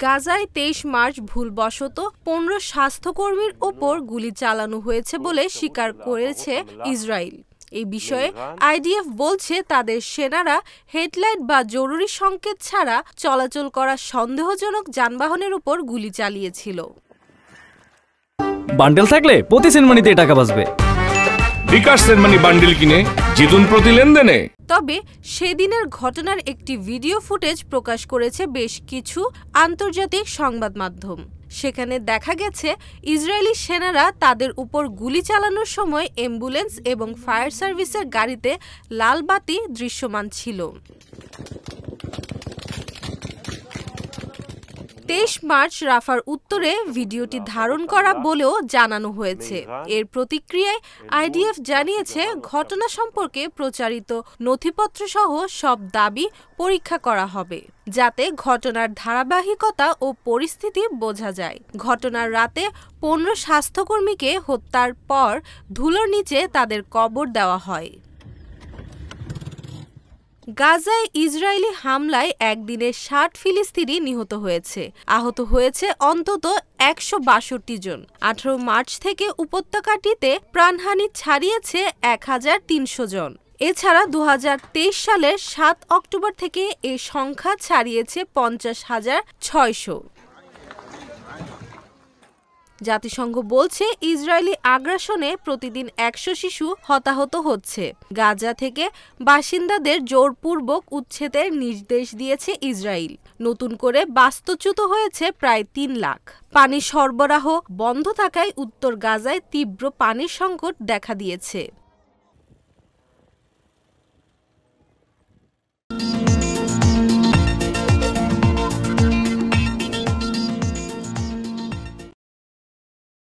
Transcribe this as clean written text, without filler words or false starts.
গাজায় ২৩ মার্চ ভুলবশত ১৫ স্বাস্থ্যকর্মীর ওপর গুলি চালানো হয়েছে বলে স্বীকার করেছে ইসরায়েল। এই বিষয়ে আইডিএফ বলছে তাদের সেনারা হেডলাইট বা জরুরি সংকেত ছাড়া চলাচল করা সন্দেহজনক যানবাহনের উপর গুলি চালিয়েছিল। বান্ডেল থাকলে প্রতি সেনমানিতে টাকা বাঁচবে। বিকাশ সেনমানি বান্ডেল কিনে জিতুন প্রতি লেনদেনে। তবে সেদিনের ঘটনার একটি ভিডিও ফুটেজ প্রকাশ করেছে বেশ কিছু আন্তর্জাতিক সংবাদ মাধ্যম। সেখানে দেখা গেছে ইসরায়েলি সেনারা তাদের উপর গুলি চালানোর সময় অ্যাম্বুলেন্স এবং ফায়ার সার্ভিসের গাড়িতে লাল বাতি দৃশ্যমান ছিল। ২৩ মার্চ রাফার উত্তরে ভিডিওটি ধারণ করা বলেও জানানো হয়েছে। এর প্রতিক্রিয়ায় আইডিএফ জানিয়েছে ঘটনা সম্পর্কে প্রচারিত নথিপত্র সহ সব দাবি পরীক্ষা করা হবে, যাতে ঘটনার ধারাবাহিকতা ও পরিস্থিতি বোঝা যায়। ঘটনার রাতে ১৫ স্বাস্থ্যকর্মীকে হত্যার পর ধুলোর নিচে তাদের কবর দেওয়া হয়। গাজায় ইসরায়েলি হামলায় একদিনে ৬০ ফিলিস্তিনি নিহত হয়েছে। আহত হয়েছে অন্তত ১৬২ জন। ১৮ মার্চ থেকে উপত্যকাটিতে প্রাণহানি ছাড়িয়েছে ১৩০০ জন। এছাড়া ২০২৩ সালের ৭ অক্টোবর থেকে এ সংখ্যা ছাড়িয়েছে ৫০,৬০০। জাতিসংঘ বলছে ইসরায়েলি আগ্রাসনে প্রতিদিন ১০০ শিশু হতাহত হচ্ছে। গাজা থেকে বাসিন্দাদের জোরপূর্বক উচ্ছেদের নির্দেশ দিয়েছে ইসরায়েল। নতুন করে বাস্তুচ্যুত হয়েছে প্রায় ৩ লাখ। পানি সরবরাহ বন্ধ থাকায় উত্তর গাজায় তীব্র পানির সংকট দেখা দিয়েছে।